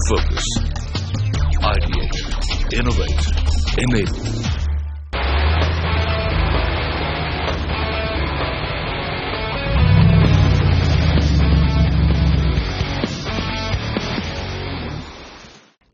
Focus. Ideate. Innovate. Enable.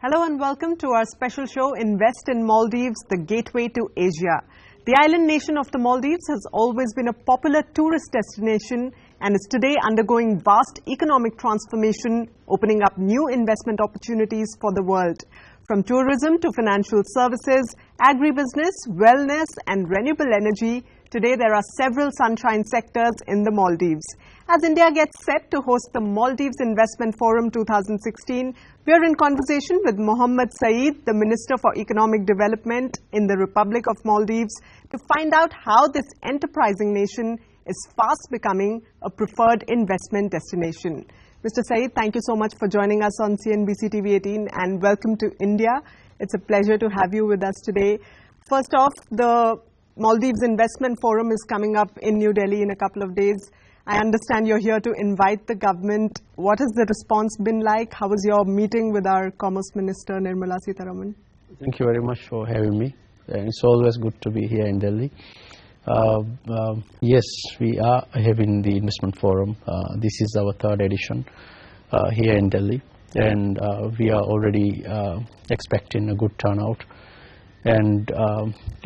Hello and welcome to our special show, Invest in Maldives, the gateway to Asia. The island nation of the Maldives has always been a popular tourist destination and is today undergoing vast economic transformation, opening up new investment opportunities for the world. From tourism to financial services, agribusiness, wellness and renewable energy, today there are several sunshine sectors in the Maldives. As India gets set to host the Maldives Investment Forum 2016, we are in conversation with Mohammed Saeed, the Minister for Economic Development in the Republic of Maldives, to find out how this enterprising nation is fast becoming a preferred investment destination. Mr. Saeed, thank you so much for joining us on CNBC TV 18 and welcome to India. It's a pleasure to have you with us today. First off, the Maldives Investment Forum is coming up in New Delhi in a couple of days. I understand you're here to invite the government. What has the response been like? How was your meeting with our Commerce Minister, Nirmala Sitharaman? Thank you very much for having me. It's always good to be here in Delhi. Yes, we are having the investment forum. This is our third edition here in Delhi, and we are already expecting a good turnout. And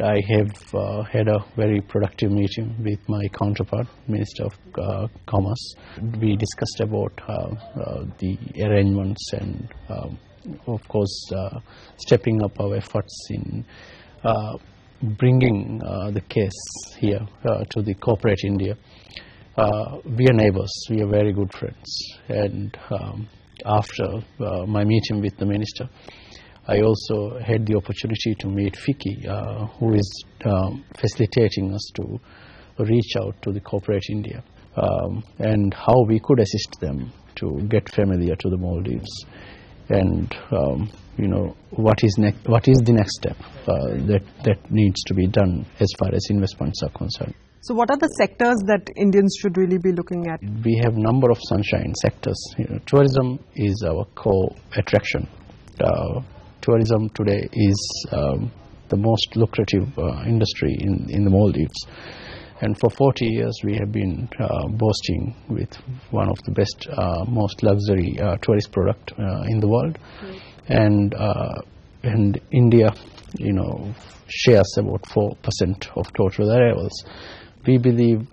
I have had a very productive meeting with my counterpart, Minister of Commerce. We discussed about the arrangements and, of course, stepping up our efforts in bringing the case here to the corporate India. We are neighbors, we are very good friends, and after my meeting with the Minister, I also had the opportunity to meet FICCI, who is facilitating us to reach out to the corporate India and how we could assist them to get familiar to the Maldives, and you know, what is the next step that needs to be done as far as investments are concerned. So what are the sectors that Indians should really be looking at? We have number of sunshine sectors. Tourism is our core attraction. Tourism today is the most lucrative industry in the Maldives, and for 40 years we have been boasting with one of the best, most luxury tourist product in the world. And India, you know, shares about 4% of total arrivals. We believe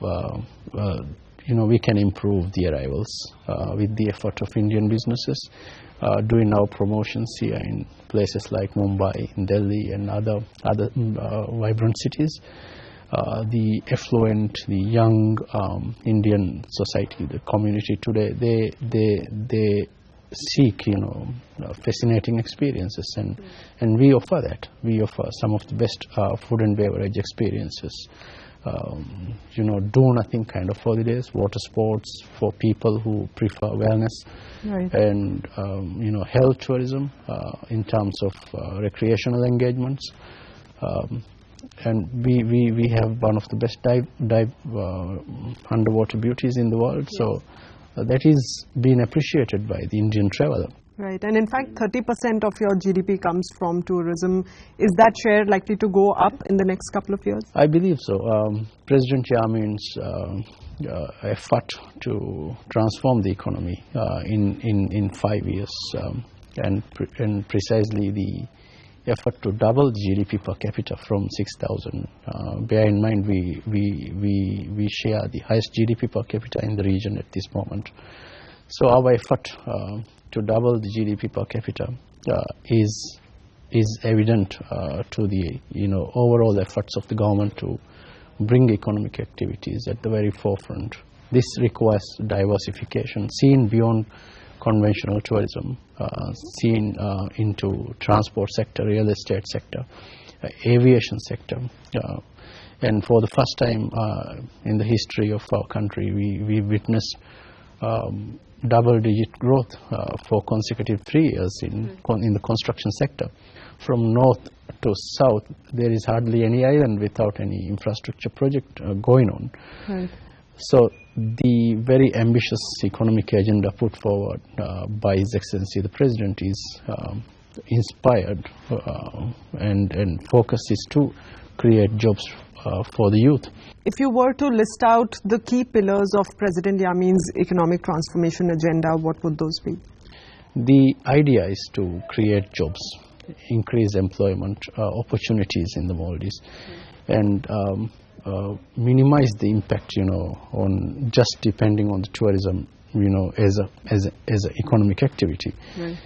you know, we can improve the arrivals with the effort of Indian businesses, doing our promotions here in places like Mumbai, in Delhi and other vibrant cities. The affluent, the young Indian society, the community today, they seek, you know, fascinating experiences, and we offer that. We offer some of the best food and beverage experiences. You know, do nothing kind of holidays, water sports for people who prefer wellness, right, and you know, health tourism in terms of recreational engagements. And we have one of the best dive underwater beauties in the world. Yes. So that is being appreciated by the Indian traveler. Right, and in fact 30% of your GDP comes from tourism. Is that share likely to go up in the next couple of years? I believe so. President Yamin's effort to transform the economy in 5 years, and precisely the effort to double GDP per capita from 6,000. Bear in mind, we share the highest GDP per capita in the region at this moment. So our effort to double the GDP per capita is evident to the, you know, overall efforts of the government to bring economic activities at the very forefront. This requires diversification, seen beyond conventional tourism, seen into transport sector, real estate sector, aviation sector. And for the first time in the history of our country, we witnessed double-digit growth for consecutive 3 years in the construction sector. From north to south, there is hardly any island without any infrastructure project going on. Right. So the very ambitious economic agenda put forward by His Excellency the President is inspired and focus is to create jobs for the youth. If you were to list out the key pillars of President Yamin's economic transformation agenda, what would those be? The idea is to create jobs, increase employment opportunities in the Maldives, and minimize the impact, on just depending on the tourism, as a economic activity. Right.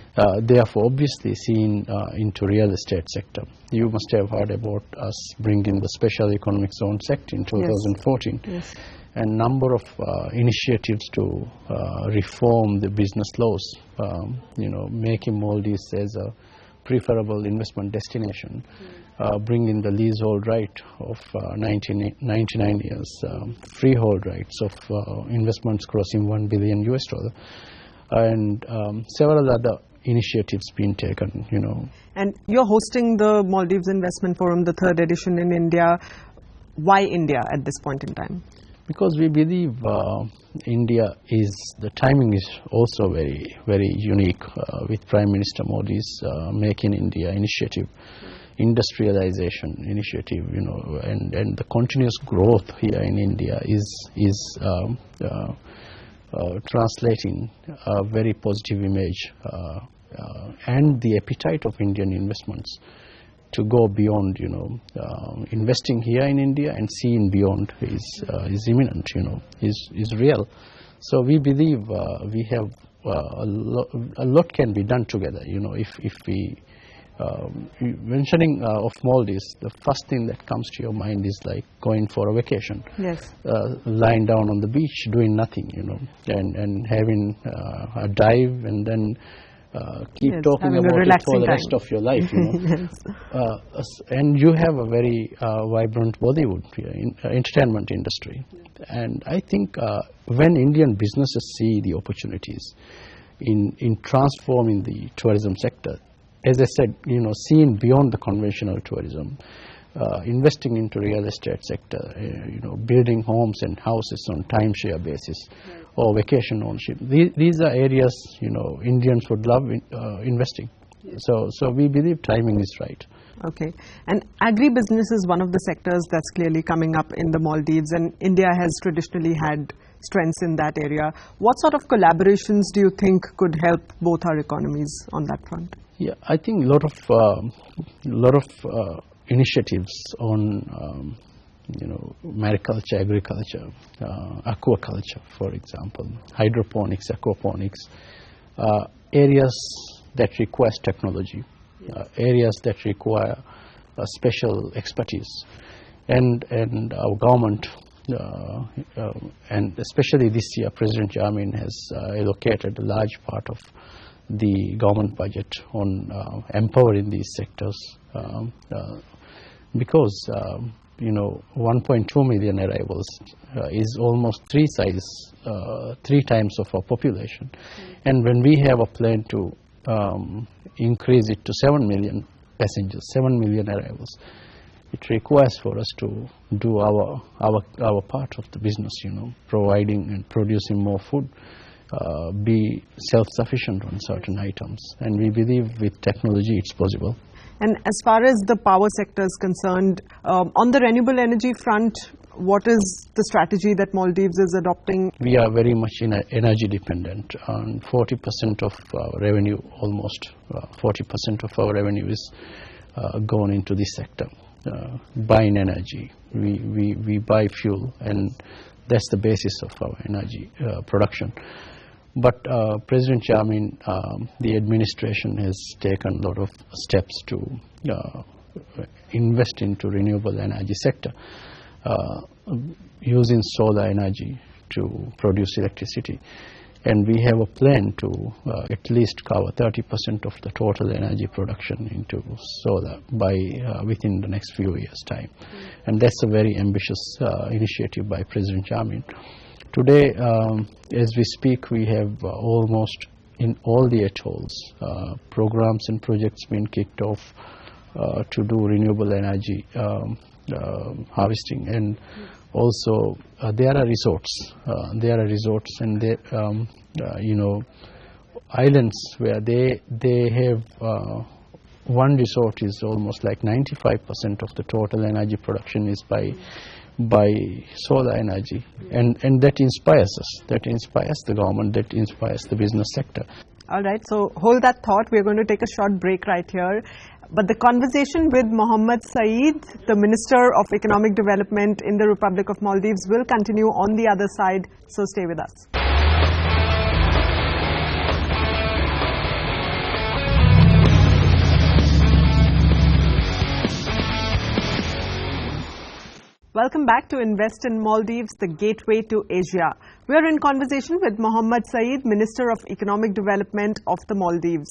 Therefore, obviously, seen into real estate sector. You must have heard about us bringing the special economic zone sector in 2014, Yes. and number of initiatives to reform the business laws, making Maldives as a preferable investment destination, bringing the leasehold right of 99 years, freehold rights of investments crossing $1 billion, and several other initiatives being taken, And you're hosting the Maldives Investment Forum, the 3rd edition in India. Why India at this point in time? Because we believe the timing is also very, very unique with Prime Minister Modi's Make in India initiative, industrialization initiative, and the continuous growth here in India is translating a very positive image and the appetite of Indian investments to go beyond, investing here in India and seeing beyond is imminent, is real. So we believe we have a lot can be done together, if we mentioning of Maldives, the first thing that comes to your mind is like going for a vacation. Yes. Lying down on the beach doing nothing, and having a dive and then keep talking about it for the rest of your life, Yes. And you have a very vibrant Bollywood entertainment industry, and I think when Indian businesses see the opportunities in transforming the tourism sector, as I said, seeing beyond the conventional tourism, investing into real estate sector, building homes and houses on timeshare basis, or vacation ownership. These are areas, Indians would love investing. So we believe timing is right. Okay. And agribusiness is one of the sectors that's clearly coming up in the Maldives, and India has traditionally had strengths in that area. What sort of collaborations do you think could help both our economies on that front? Yeah, I think a lot of initiatives on mariculture, agriculture, aquaculture, for example, hydroponics, aquaponics, areas that require technology, areas that require special expertise, and our government, and especially this year, President Yamin has allocated a large part of the government budget on empowering these sectors, because 1.2 million arrivals is almost three times of our population, and when we have a plan to increase it to 7 million passengers, 7 million arrivals, it requires for us to do our part of the business, providing and producing more food, be self-sufficient on certain items, and we believe with technology it's possible. And as far as the power sector is concerned, on the renewable energy front, what is the strategy that Maldives is adopting? We are very much energy dependent. 40% of our revenue, almost 40% of our revenue is gone into this sector. Buying energy, we buy fuel, and that's the basis of our energy production. But President Yamin, the administration has taken a lot of steps to invest into renewable energy sector, using solar energy to produce electricity. And we have a plan to at least cover 30% of the total energy production into solar by within the next few years' time. And that's a very ambitious initiative by President Yamin. Today, as we speak, we have almost in all the atolls programs and projects being kicked off to do renewable energy harvesting, and Also, there are resorts. There are resorts, and they, islands where they have one resort is almost like 95% of the total energy production is by solar energy, and that inspires us. That inspires the government. That inspires the business sector. All right, so hold that thought. We're going to take a short break right here. But the conversation with Mohammed Saeed, the Minister of Economic Development in the Republic of Maldives, will continue on the other side. So stay with us. Welcome back to Invest in Maldives, the gateway to Asia. We are in conversation with Mohammed Saeed, Minister of Economic Development of the Maldives.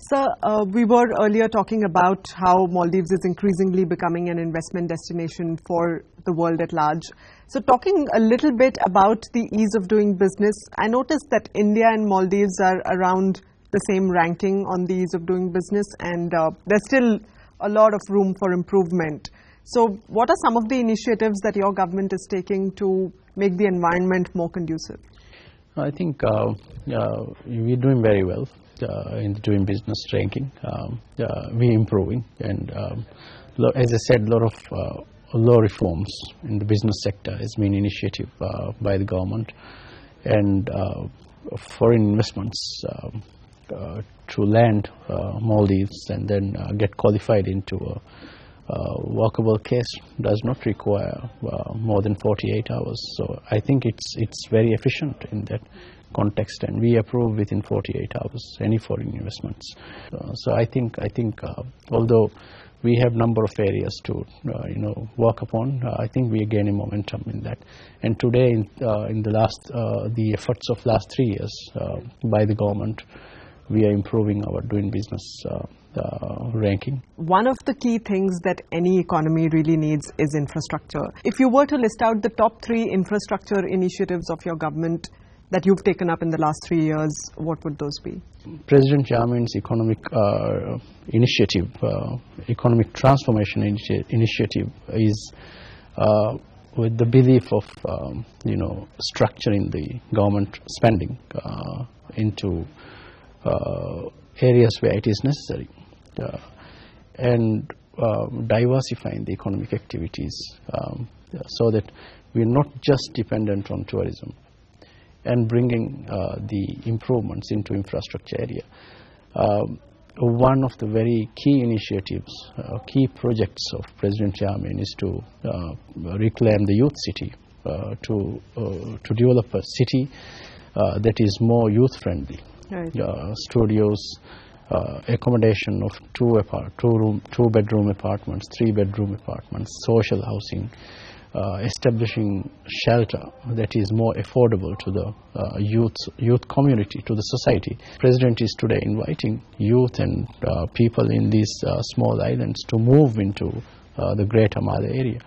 Sir, we were earlier talking about how Maldives is increasingly becoming an investment destination for the world at large. So talking a little bit about the ease of doing business, I noticed that India and Maldives are around the same ranking on the ease of doing business, and there's still a lot of room for improvement. So what are some of the initiatives that your government is taking to make the environment more conducive? I think we're doing very well in the doing business ranking. We're improving, and as I said, a lot of law reforms in the business sector has been initiated by the government, and foreign investments to land Maldives and then get qualified into a workable case does not require more than 48 hours. So I think it's very efficient in that context, and we approve within 48 hours any foreign investments. So I think although we have number of areas to work upon, I think we are gaining momentum in that. And today, in the efforts of last 3 years by the government, we are improving our doing business ranking. One of the key things that any economy really needs is infrastructure. If you were to list out the top 3 infrastructure initiatives of your government that you've taken up in the last 3 years, what would those be? President Jammeh's economic initiative, economic transformation initiative, is with the belief of structuring the government spending into areas where it is necessary, and diversifying the economic activities so that we are not just dependent on tourism, and bringing the improvements into infrastructure area. One of the very key initiatives, key projects of President Jammeh is to reclaim the youth city, to develop a city that is more youth friendly. Right. Studios, accommodation of two bedroom apartments, 3-bedroom apartments, social housing, establishing shelter that is more affordable to the youth community, to the society. President is today inviting youth and people in these small islands to move into the Greater Malé area.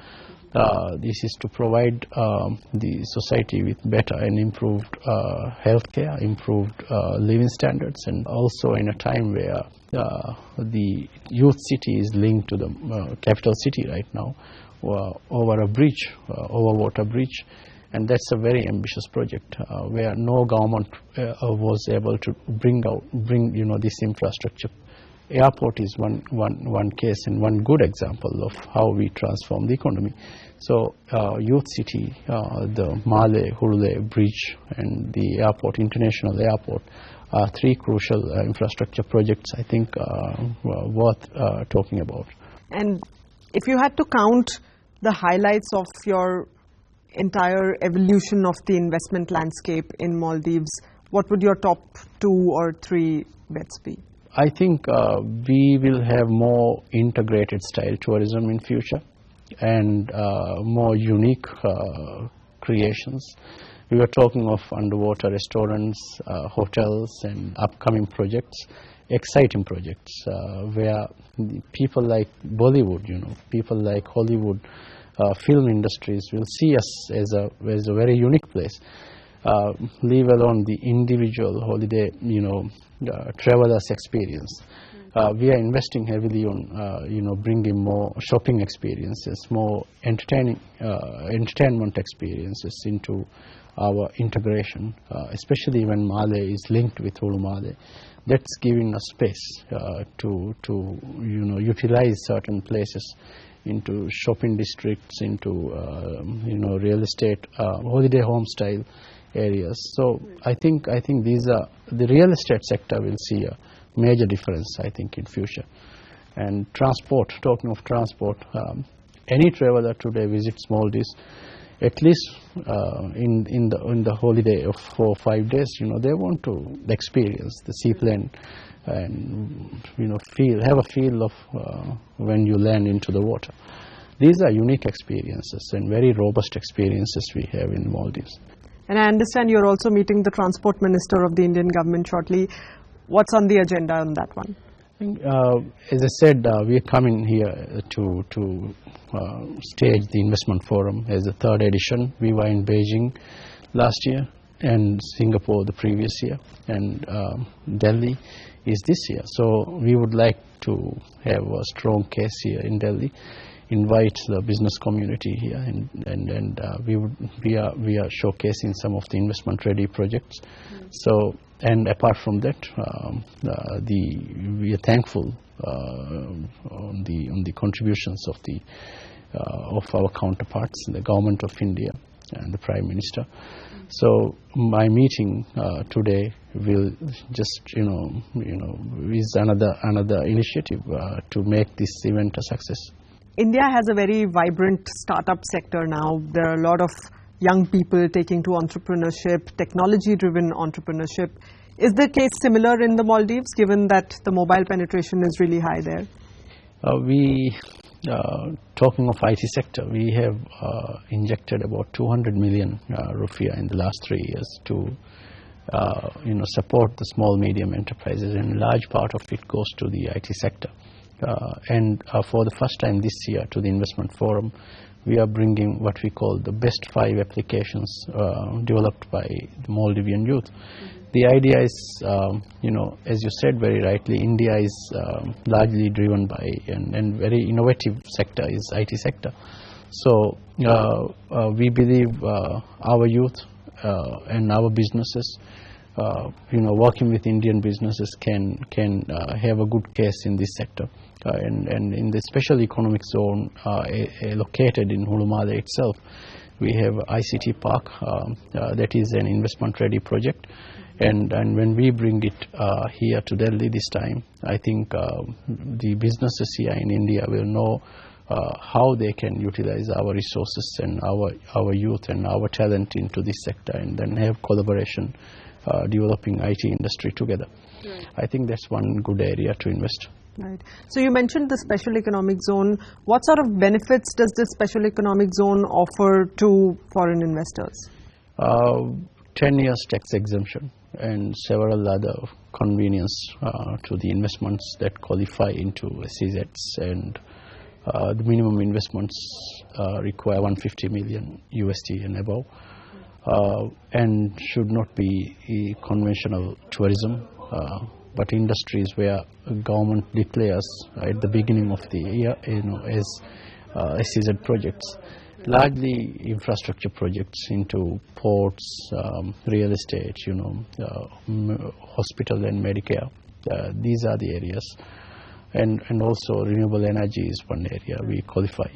This is to provide the society with better and improved healthcare, improved living standards, and also in a time where the youth city is linked to the capital city right now over a bridge, over water bridge, and that's a very ambitious project where no government was able to bring this infrastructure. Airport is one case and one good example of how we transform the economy. So youth city, the Malé Hurle bridge, and the airport, international airport, are 3 crucial infrastructure projects I think worth talking about. And if you had to count the highlights of your entire evolution of the investment landscape in Maldives, what would your top 2 or 3 bets be? I think we will have more integrated style tourism in future, and more unique creations. We were talking of underwater restaurants, hotels, and upcoming projects, exciting projects where people like Bollywood, people like Hollywood, film industries will see us as a very unique place. Leave alone the individual holiday, traveler's experience. We are investing heavily on bringing more shopping experiences, more entertainment experiences into our integration, especially when Male is linked with Hulu Male. That's giving us space to utilize certain places into shopping districts, into real estate, holiday home style areas. So I think these are the real estate sector will see a major difference, I think, in future. And transport, talking of transport, any traveler today visits Maldives, at least in the holiday of 4 or 5 days, they want to experience the seaplane and have a feel of when you land into the water. These are unique experiences and very robust experiences we have in Maldives. And I understand you're also meeting the Transport Minister of the Indian government shortly. What's on the agenda on that one? As I said, we are coming here to stage the investment forum as the 3rd edition. We were in Beijing last year and Singapore the previous year, and Delhi is this year. So we would like to have a strong case here in Delhi, invite the business community here, and we are showcasing some of the investment ready projects. So, and apart from that, we are thankful on the contributions of our counterparts, the Government of India and the Prime Minister. So my meeting today will just is another initiative to make this event a success. India has a very vibrant startup sector now. There are a lot of young people taking to entrepreneurship, technology-driven entrepreneurship. Is the case similar in the Maldives, given that the mobile penetration is really high there? Talking of IT sector, we have injected about 200 million rupiah in the last 3 years to support the small medium enterprises, and a large part of it goes to the IT sector. And for the first time this year to the investment forum, we are bringing what we call the best 5 applications developed by the Maldivian youth. The idea is, as you said very rightly, India is largely driven by and very innovative sector is IT sector. So we believe our youth and our businesses, working with Indian businesses can have a good case in this sector. And in the special economic zone located in Hulu Male itself, we have ICT Park that is an investment ready project. And when we bring it here to Delhi this time, I think the businesses here in India will know how they can utilize our resources and our youth and our talent into this sector, and then have collaboration developing IT industry together. Right. I think that's one good area to invest. Right. So you mentioned the special economic zone. What sort of benefits does this special economic zone offer to foreign investors? 10 years tax exemption and several other convenience to the investments that qualify into SEZs, and the minimum investments require 150 million USD and above, and should not be conventional tourism, but industries where government declares at the beginning of the year as SEZ projects. Largely infrastructure projects into ports, real estate, hospital and Medicare. These are the areas, and also renewable energy is one area we qualify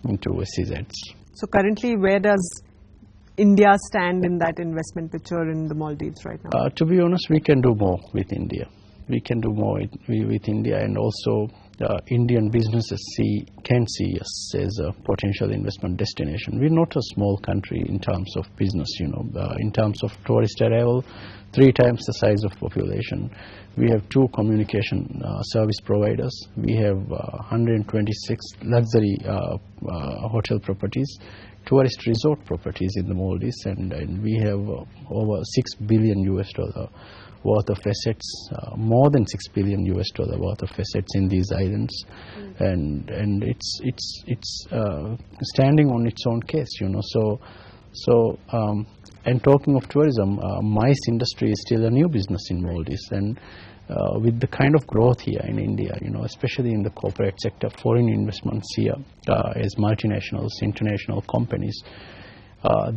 into SEZs. So currently, where does India stand in that investment picture in the Maldives right now? To be honest, we can do more with India. We can do more with India, and also Indian businesses can see us as a potential investment destination. We're not a small country in terms of business, in terms of tourist arrival, 3 times the size of population. We have 2 communication service providers. We have 126 luxury hotel properties, tourist resort properties in the Maldives, and we have over $6 billion worth of assets, more than $6 billion worth of assets in these islands, and it's standing on its own case, So and talking of tourism, MICE industry is still a new business in Maldives, and with the kind of growth here in India, especially in the corporate sector, foreign investments here as multinationals, international companies,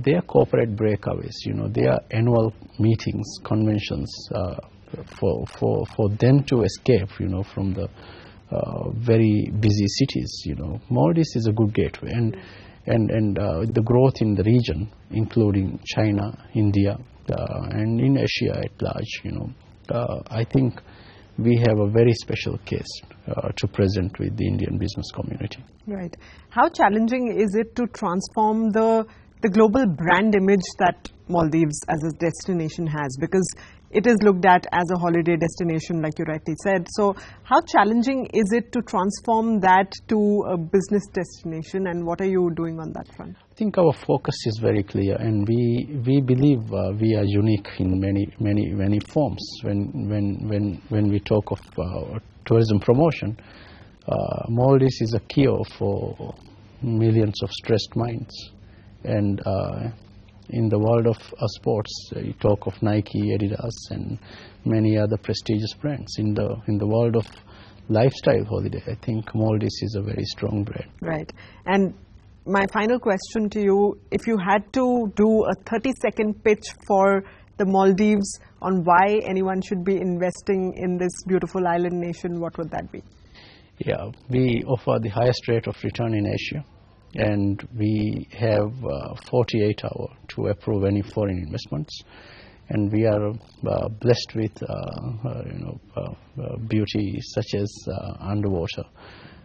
their corporate breakaways, their annual meetings, conventions, for them to escape, from the very busy cities, Maldives is a good gateway, and the growth in the region, including China, India, and in Asia at large, I think we have a very special case to present with the Indian business community. Right. How challenging is it to transform the global brand image that Maldives as a destination has? Because it is looked at as a holiday destination, like you rightly said. So how challenging is it to transform that to a business destination, and what are you doing on that front? I think our focus is very clear, and we believe we are unique in many forms. When we talk of tourism promotion, Maldives is a cure for millions of stressed minds, and in the world of sports, you talk of Nike, Adidas, and many other prestigious brands. In the world of lifestyle holiday, I think Maldives is a very strong brand. Right. And my final question to you, if you had to do a 30-second pitch for the Maldives on why anyone should be investing in this beautiful island nation, what would that be? Yeah, we offer the highest rate of return in Asia, and we have 48 hours to approve any foreign investments, and we are blessed with beauty such as underwater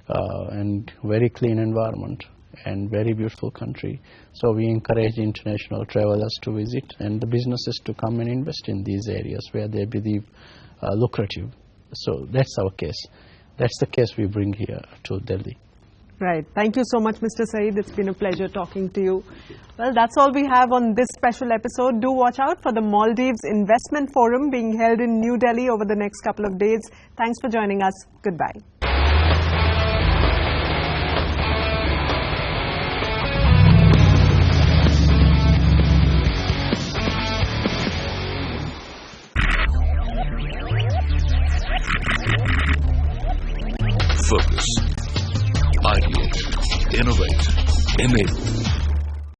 and very clean environment and very beautiful country. So we encourage international travelers to visit and the businesses to come and invest in these areas where they believe lucrative. So that's our case. That's the case we bring here to Delhi. Right. Thank you so much, Mr. Saeed. It's been a pleasure talking to you. Well, that's all we have on this special episode. Do watch out for the Maldives Investment Forum being held in New Delhi over the next couple of days. Thanks for joining us. Goodbye. Focus. Ideate. Innovate. Enable.